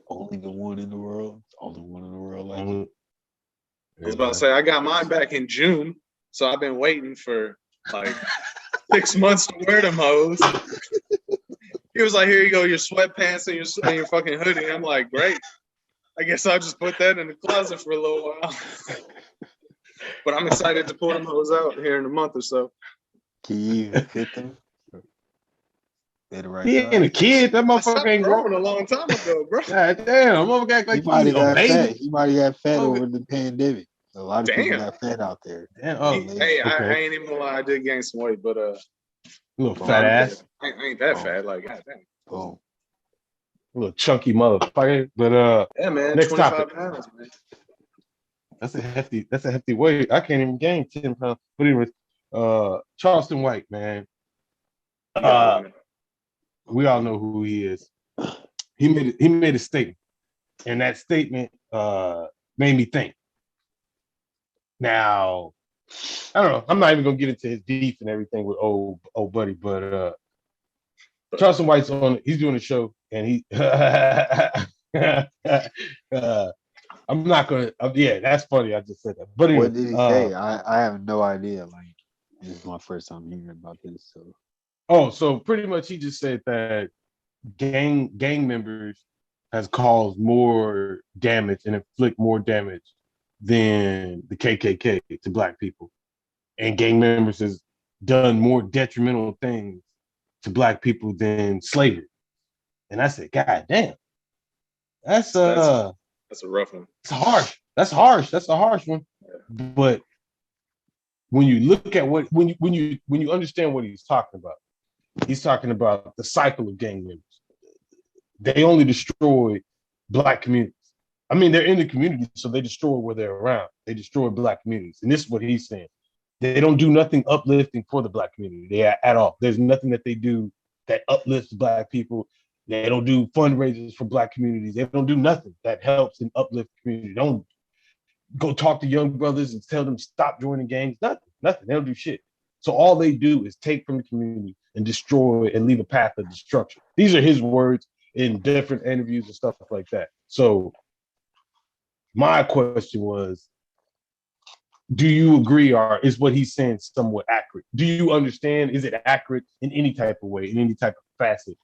only the one in the world. It's only one in the world. Like I was about to say I got mine back in June. So I've been waiting for like 6 months to wear them hoes. He was like, "Here you go, your sweatpants and your fucking hoodie." I'm like, "Great. I guess I'll just put that in the closet for a little while." But I'm excited to pull them hoes out here in a month or so. Can you even fit them? They're the right He ain't a size. kid. That I motherfucker stopped ain't grown. growing a long time ago, bro. God damn, motherfucker act He like might he have a got fat. baby. He might have got fat Oh, over the pandemic. A lot of people Damn. got fat out there. damn. Oh, Hey, I okay. ain't even gonna lie, I did gain some weight, but Little fat ass, I ain't that fat. Like, god damn. Boom. little chunky motherfucker. But Yeah, man, next 25 topic. pounds, man. That's a hefty weight. I can't even gain 10 pounds. But anyways, Charleston White, man. You gotta win it. We all know who he is. He made a statement, and that statement made me think. Now, I don't know. I'm not even gonna get into his beef and everything with old buddy, but Charleston White's on. He's doing a show, and he. I'm not gonna. Yeah, that's funny. I just said that. But anyway, What did he say? I have no idea. Like, this is my first time hearing about this. So, so pretty much he just said that gang members has caused more damage and inflict more damage than the KKK to black people, and gang members has done more detrimental things to black people than slavery. And I said, God damn, that's a rough one. it's harsh. That's harsh. That's a harsh one. But when you look at when you understand what he's talking about the cycle of gang members. They only destroy black communities. I mean, they're in the community, so they destroy where they're around. They destroy black communities. And this is what he's saying. They don't do nothing uplifting for the black community at all. There's nothing that they do that uplifts black people. They don't do fundraisers for black communities. They don't do nothing that helps and uplift the community. They don't go talk to young brothers and tell them stop joining gangs. Nothing. They don't do shit. So all they do is take from the community and destroy and leave a path of destruction. These are his words in different interviews and stuff like that. So my question was, do you agree, or is what he's saying somewhat accurate? Do you understand? Is it accurate in any type of way, in any type of facet?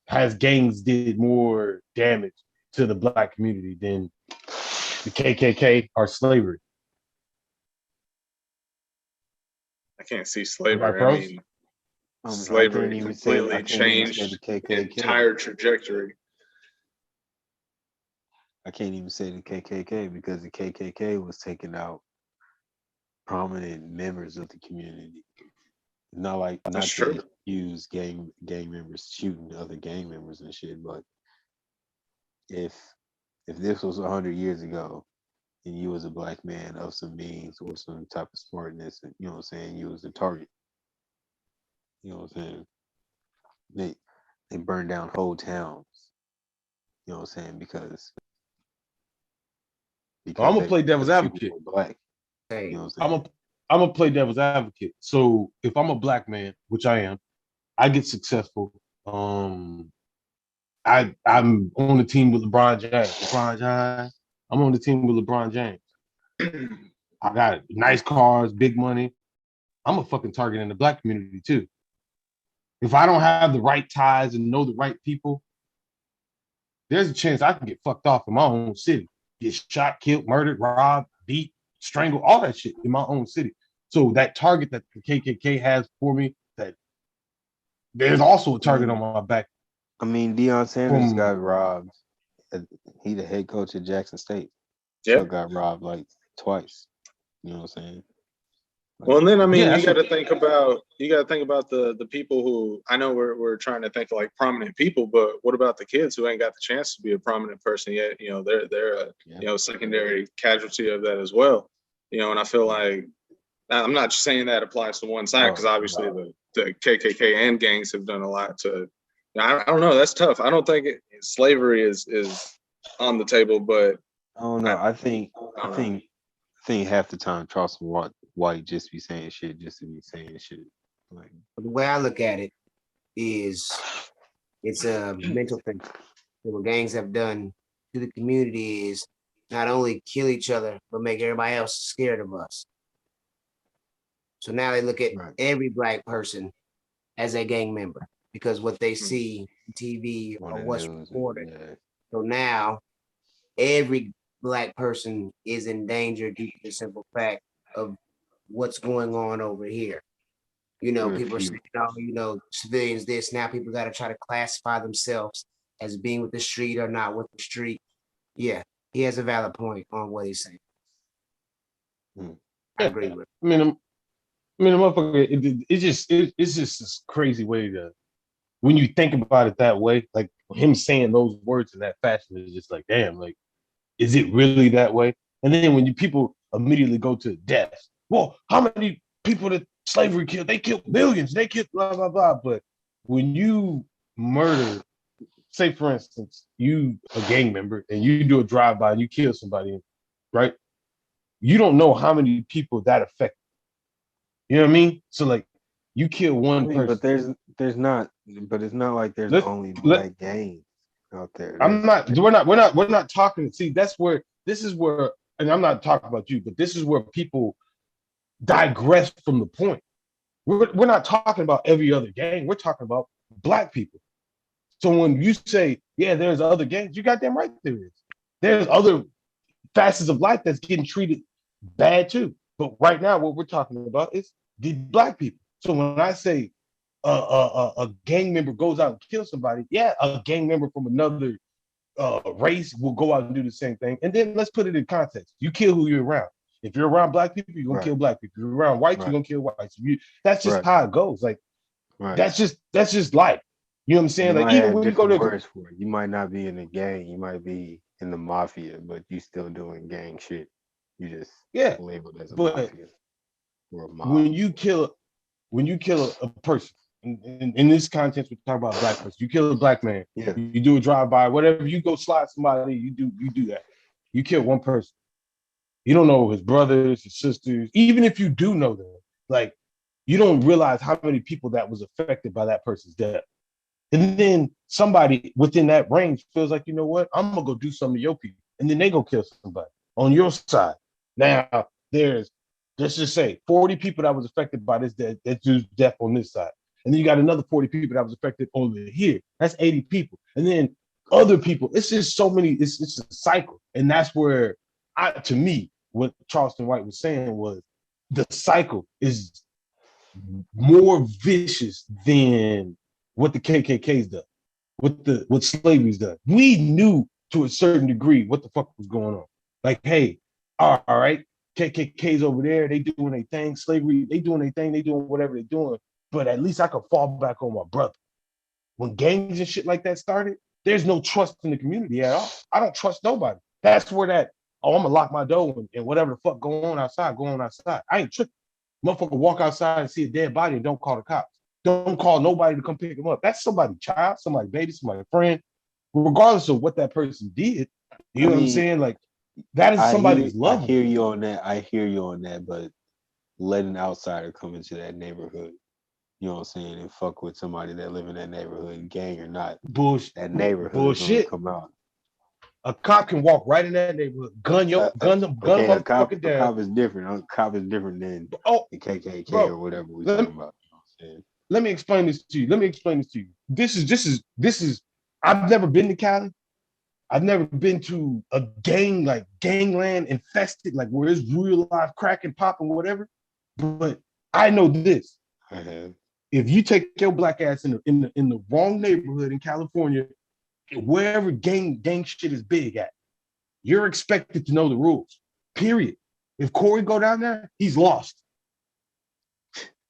Has gangs did more damage to the black community than the KKK or slavery? I can't see slavery. Right, bros? I mean, slavery completely changed the entire trajectory. I can't even say the KKK because the KKK was taking out prominent members of the community. Not to use gang members shooting other gang members and shit, but if this was 100 years ago and you was a black man of some means or some type of smartness, and you know what I'm saying, you was the target. You know what I'm saying? They burned down whole towns. You know what I'm saying? Because I'm gonna play devil's advocate. Black. Hey, You know what I'm saying? I'm gonna play devil's advocate. So if I'm a black man, which I am, I get successful. I'm on the team with LeBron James. I'm on the team with LeBron James. I got nice cars, big money. I'm a fucking target in the black community too. If I don't have the right ties and know the right people, there's a chance I can get fucked off in my own city. Get shot, killed, murdered, robbed, beat, strangled, all that shit in my own city. So that target that the KKK has for me, that there's also a target on my back. I mean, Deion Sanders got robbed. He the head coach at Jackson State. Still got robbed like twice. You know what I'm saying? Well, and then I mean, you got to think about the people who, I know we're trying to think of like prominent people, but what about the kids who ain't got the chance to be a prominent person yet? You know, they're a secondary casualty of that as well. You know, and I feel like I'm not just saying that applies to one side because obviously the KKK and gangs have done a lot to. I don't know. That's tough. I don't think slavery is on the table, but I don't know. I think half the time Charleston White just be saying shit just to be saying shit. Like, the way I look at it is it's a mental thing. What gangs have done to the community is not only kill each other, but make everybody else scared of us. So now they look at Right. every black person as a gang member because what they Mhm. see on TV On or the what's news. reported. Yeah. So now every black person is in danger due to the simple fact of what's going on over here. You know, What a people are few. saying, oh, you know, civilians this. Now people got to try to classify themselves as being with the street or not with the street. Yeah, he has a valid point on what he's saying. I Yeah. agree with The motherfucker, it's just this crazy way to, when you think about it that way, like him saying those words in that fashion is just like, damn, like, is it really that way? And then when people immediately go to death, well, how many people that slavery killed? They killed millions. They killed blah blah blah. But when you murder, say for instance, you a gang member and you do a drive by and you kill somebody, right? You don't know how many people that affect. You know what I mean? So like, you kill I one mean, but person. there's not, but it's not like there's Let only let black gangs out there. I'm There's not. We're not talking. See, that's where this is where, and I'm not talking about you, but this is where people digress from the point. We're not talking about every other gang. We're talking about black people. So when you say, yeah, there's other gangs, you got them right there is. There's other facets of life that's getting treated bad too. But right now, what we're talking about is the black people. So when I say a gang member goes out and kills somebody, yeah, a gang member from another race will go out and do the same thing. And then let's put it in context. You kill who you're around. If you're around black people, you're gonna right, kill black people. If you're around whites, you're right, gonna kill whites. That's just right, how it goes. Like right. that's just life. You know what I'm And saying? you Like might even have when you go different to, words for it. You might not be in a gang. You might be in the mafia, but you still doing gang shit. You just yeah, labeled as a but mafia or a mob. when you kill a person, in this context, we're talking about a black person. You kill a black man. Yeah, You do a drive by, whatever. You go slide somebody. You do that. You kill one person. You don't know his brothers, his sisters. Even if you do know them, like you don't realize how many people that was affected by that person's death. And then somebody within that range feels like, you know what, I'm gonna go do something to your people, and then they go kill somebody on your side. Now there's, let's just say 40 people that was affected by this that dude's death on this side, and then you got another 40 people that was affected over here. That's 80 people, and then other people. It's just so many. It's a cycle, and that's where to me, what Charleston White was saying was the cycle is more vicious than what the KKK's done, what slavery's done. We knew to a certain degree what the fuck was going on. Like, hey, all right, KKK's over there, they doing their thing. Slavery, they doing their thing. They doing whatever they're doing. But at least I could fall back on my brother. When gangs and shit like that started, there's no trust in the community at all. I don't trust nobody. That's where that, oh, I'm gonna lock my door and whatever the fuck go on outside, go on outside. I ain't tripping. Motherfucker walk outside and see a dead body and don't call the cops. Don't call nobody to come pick him up. That's somebody's child, somebody's baby, somebody's friend, regardless of what that person did. You I know what I'm mean, saying? Like that is somebody's I loved one. hear you on that. I hear you on that. But let an outsider come into that neighborhood, you know what I'm saying, and fuck with somebody that live in that neighborhood, gang or not, Bullshit. that neighborhood is gonna Bullshit. come out. A cop can walk right in that neighborhood, gun Okay, motherfucker a down. cop is different. A cop is different than Oh, the KKK or bro, whatever we let, talking about. You know what I'm saying? let me explain this to you. This is. I've never been to Cali. I've never been to a gang like gangland infested, like where it's real life crack and pop and whatever. But I know this: I have. if you take your black ass in the wrong neighborhood in California, wherever gang shit is big at, you're expected to know the rules. Period. If Corey go down there, he's lost.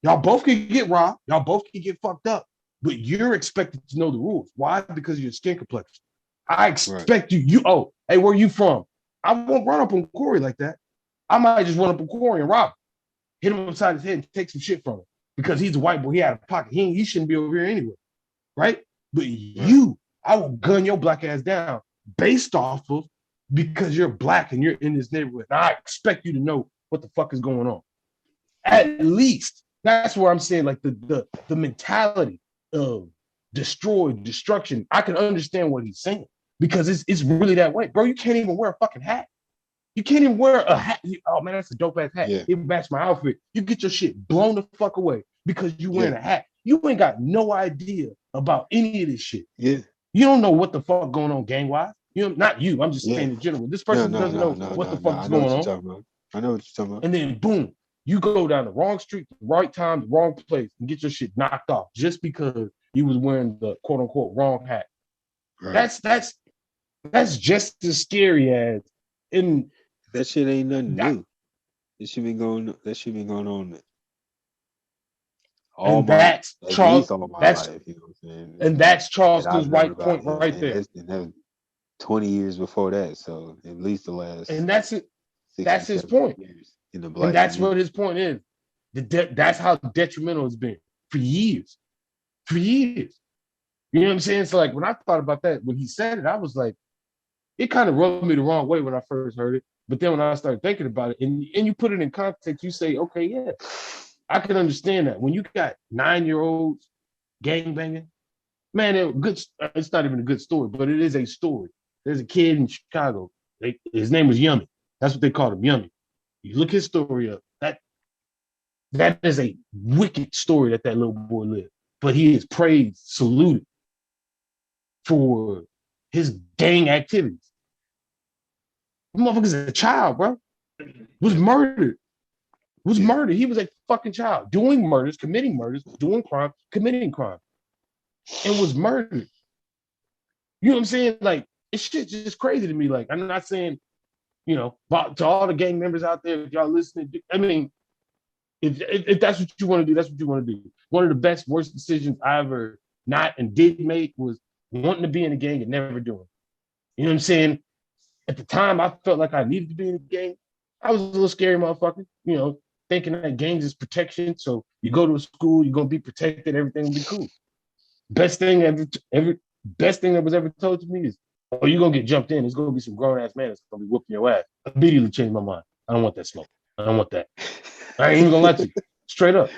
Y'all both can get robbed. Y'all both can get fucked up. But you're expected to know the rules. Why? Because of your skin complexion. I expect you, hey, where you from? I won't run up on Corey like that. I might just run up on Corey and rob him, hit him upside his head and take some shit from him. Because he's a white boy, he out of pocket. He shouldn't be over here anyway. Right? But you, I will gun your black ass down based off of because you're black and you're in this neighborhood. And I expect you to know what the fuck is going on. At least that's where I'm saying, like the mentality of destruction. I can understand what he's saying because it's really that way, bro. You can't even wear a fucking hat. You can't even wear a hat. Oh man, that's a dope ass hat. Yeah. It matched my outfit. You get your shit blown the fuck away because you wearing Yeah. a hat. You ain't got no idea about any of this shit. Yeah. You don't know what the fuck going on gang wise. You know, not you. I'm just Yeah. saying in general. This No, person doesn't know what the fuck I is know going what you're on. talking about. I know what you're talking about. And then boom, you go down the wrong street, the right time, the wrong place, and get your shit knocked off just because you was wearing the quote unquote wrong hat. Right. That's just as scary as in That shit ain't nothing that, new. That shit been going on and that's at Charles. least all my That's life, you know what I'm saying? and that's That Charleston's I've known right about, point you know what I'm right saying? there. That was 20 years before that, so at least the last And that's it. 60, That's his 70 point. years in the black And that's community. what his point is. That's how detrimental it's been for years. For years. You know what I'm saying? So like when I thought about that, when he said it, I was like, it kind of rubbed me the wrong way when I first heard it. But then when I started thinking about it and you put it in context, you say, okay, yeah, I can understand that. When you got 9-year-olds gangbanging, man, it's not even a good story, but it is a story. There's a kid in Chicago. His name was Yummy. That's what they called him, Yummy. You look his story up. That is a wicked story that little boy lived. But he is praised, saluted for his gang activities. The motherfucker's a child, bro. Was murdered. Murdered. He was a fucking child doing murders, committing murders, doing crime, committing crime, and was murdered. You know what I'm saying? Like, it's shit just crazy to me. Like, I'm not saying, you know, but to all the gang members out there, if y'all listening, I mean, if that's what you want to do, that's what you want to do. One of the best, worst decisions I ever not and did make was wanting to be in a gang and never doing. You know what I'm saying? At the time, I felt like I needed to be in a gang. I was a little scary motherfucker, you know, thinking that gangs is protection. So you go to a school, you're gonna be protected, everything will be cool. Best thing best thing that was ever told to me is, oh, you're gonna get jumped in. There's gonna be some grown ass man that's gonna be whooping your ass. Immediately changed my mind. I don't want that smoke. I don't want that. I ain't even gonna let you. Straight up.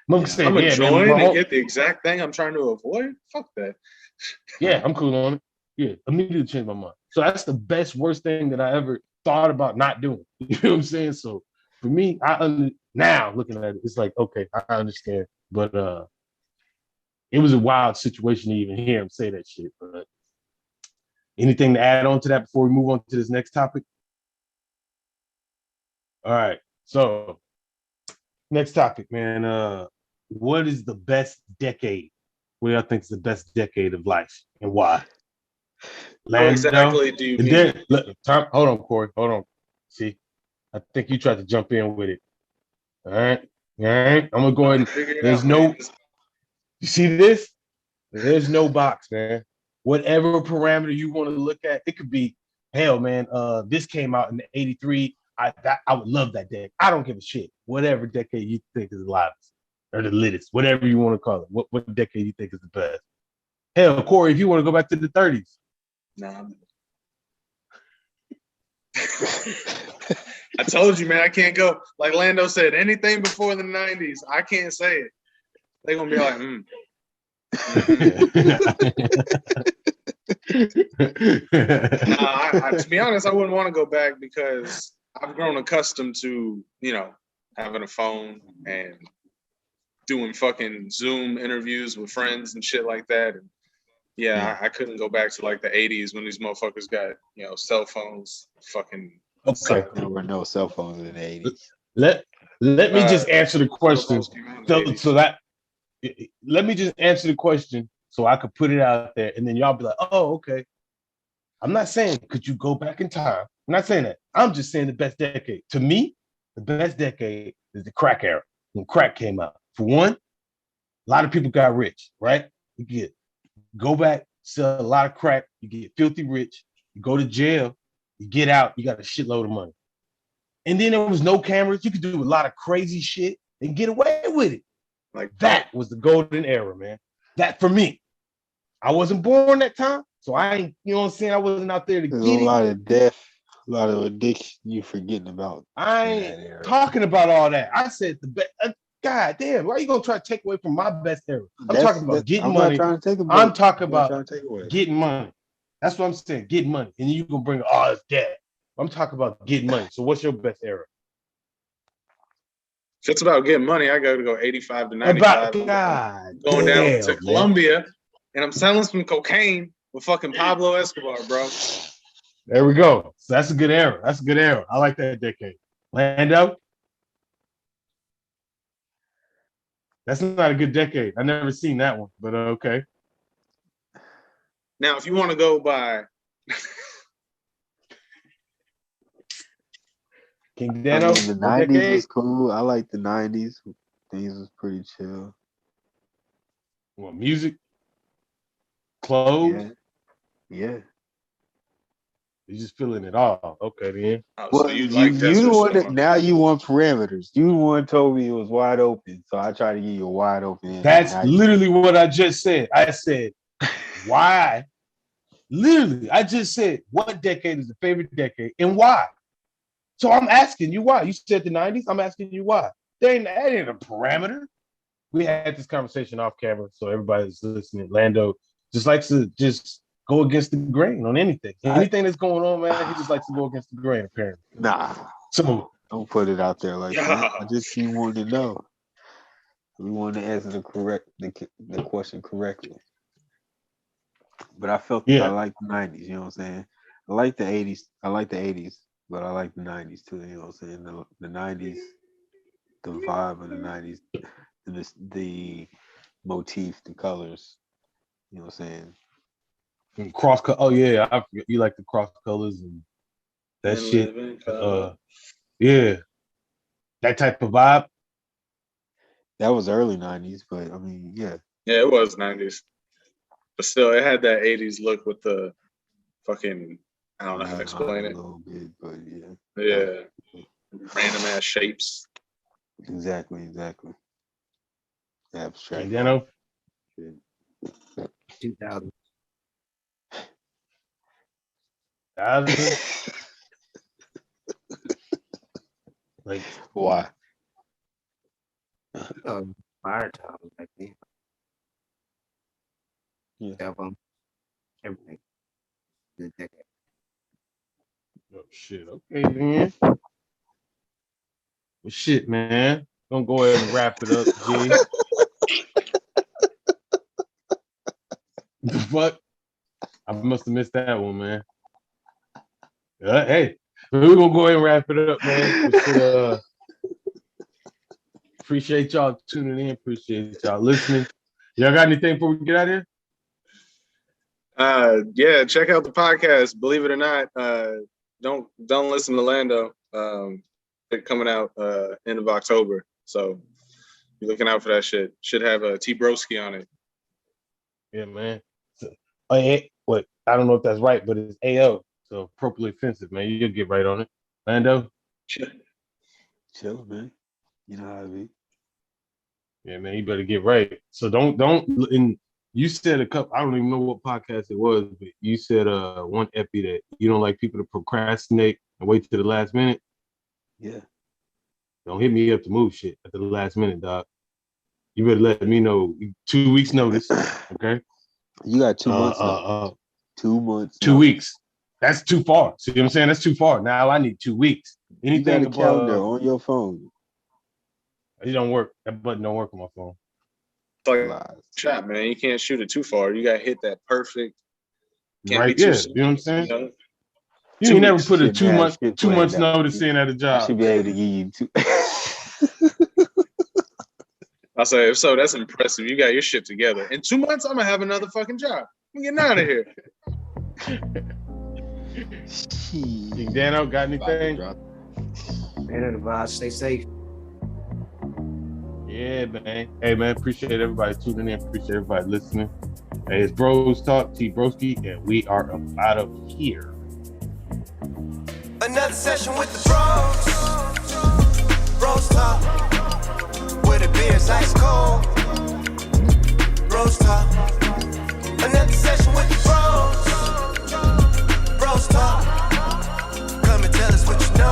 I'm gonna join and get the exact thing I'm trying to avoid. Fuck that. Yeah, I'm cool on it. Yeah, immediately changed my mind. So that's the best, worst thing that I ever thought about not doing. You know what I'm saying? So for me, now looking at it, it's like, okay, I understand. But it was a wild situation to even hear him say that shit. But anything to add on to that before we move on to this next topic? All right. So next topic, man. What is the best decade? What do y'all think is the best decade of life and why? What exactly do you mean? Then, hold on, Corey. Hold on. See, I think you tried to jump in with it. All right. I'm gonna go ahead and there's no. You see this? There's no box, man. Whatever parameter you want to look at, it could be hell, man. This came out in '83. I would love that decade. I don't give a shit. Whatever decade you think is the loudest or the littest, whatever you want to call it. What decade you think is the best? Hell, Corey, if you want to go back to the 30s. Nah. I told you, man, I can't go. Like Lando said, anything before the 90s, I can't say it. They're gonna be like, Nah, to be honest, I wouldn't want to go back because I've grown accustomed to, you know, having a phone and doing fucking Zoom interviews with friends and shit like that. And yeah, I couldn't go back to like the 80s when these motherfuckers got, you know, cell phones. Fucking. Okay. There were no cell phones in the 80s. Let me just answer the question. Let me just answer the question so I could put it out there, and then y'all be like, "Oh, okay." I'm not saying could you go back in time. I'm not saying that. I'm just saying the best decade. To me, the best decade is the crack era when crack came out. For one, a lot of people got rich, right? You go back, sell a lot of crack, you get filthy rich, you go to jail, you get out, you got a shitload of money. And then there was no cameras. You could do a lot of crazy shit and get away with it. Like that was the golden era, man. That for me. I wasn't born that time, so I ain't, you know what I'm saying? I wasn't out there to There's get a lot of death, a lot of addiction you forgetting about. I ain't talking about all that. I said the best. God damn, why are you gonna try to take away from my best era? I'm talking about getting money. I'm talking about getting money. That's what I'm saying, getting money. And you gonna bring all this debt. I'm talking about getting money. So what's your best era? If it's about getting money, I got to go 85 to 95. About God, Going down to man. Colombia, and I'm selling some cocaine with fucking Pablo Escobar, bro. There we go. So that's a good era. That's a good era. I like that decade. Lando? That's not a good decade. I never seen that one, but okay. Now, if you want to go by King I DanO, mean, the what 90s decade? was cool. I like the 90s. Things was pretty chill. Well, music, clothes. Yeah. You just feeling it all. Okay, then. oh, Well, so you you like Desert the one that Storm. now you want parameters. You the one told me it was wide open, so I try to give you a wide open answer. That's Now literally what I just said. I said, why? Literally, I just said, what decade is the favorite decade and why? So I'm asking you why. You said the 90s. I'm asking you why. That ain't a parameter. We had this conversation off camera, so everybody's listening. Lando just likes to just go against the grain on anything. Anything that's going on, man, he just likes to go against the grain, apparently. nah, So don't put it out there like that. Yeah. I just you wanted to know. We wanted to answer the question correctly. But I felt I like the 90s, you know what I'm saying? I like the 80s. I like the 80s, but I like the 90s too, you know what I'm saying? The 90s, the vibe of the 90s, the motif, the colors, you know what I'm saying? and cross color. Oh yeah, I forget. You like the cross colors and that And shit. living color. Yeah, that type of vibe. That was early 90s, but I mean, yeah. Yeah, it was 90s. But still, it had that 80s look with the fucking, I don't know how to explain it. A little bit, but yeah. Yeah. Random ass shapes. Exactly. Abstract. And DanO, 2000. like Why? Fire time back then. Yeah. Album, everything. Good decade. oh shit. Okay, man. Well, shit, man. Gonna go ahead and wrap it up, G. The fuck? I must have missed that one, man. Hey, we're gonna go ahead and wrap it up, man. Appreciate y'all tuning in. Appreciate y'all listening. Y'all got anything before we get out of here? Yeah, check out the podcast. Believe it or not, don't listen to Lando. It's coming out end of October, so be looking out for that shit. Should have a T-Broski on it. Yeah, man. What? I don't know if that's right, but it's AO, so appropriately offensive, man. You'll get right on it. Lando? Chill, man. You know how it be. Yeah, man, you better get right. So don't and you said a couple, I don't even know what podcast it was, but you said one epi that you don't like people to procrastinate and wait till the last minute. Yeah. Don't hit me up to move shit at the last minute, dog. You better let me know 2 weeks notice, okay? You got 2 months now. 2 months. 2 weeks. That's too far. See what I'm saying? That's too far. Now I need 2 weeks. Anything you got a calendar on your phone. It don't work. That button don't work on my phone. It's like shot, man. You can't shoot it too far. You got to hit that perfect. Can't right? Be too Yeah. soon, You know what I'm saying? You know? You ain't never put a Shit, 2 man, months shit 2 months planned out. notice in at a I job. should be able to give you 2. I say, if so, that's impressive. You got your shit together. In 2 months, I'm gonna have another fucking job. I'm getting out of here. King DanO, got anything? Man, advice, stay safe. Yeah, man. Hey, man, appreciate everybody tuning in. Appreciate everybody listening. Hey, it's BrosTalk, T-Broski, and we are out of here. Another session with the bros talk, where the beer's ice cold. Bros talk. Another session with the bros talk. Come and tell us what you know.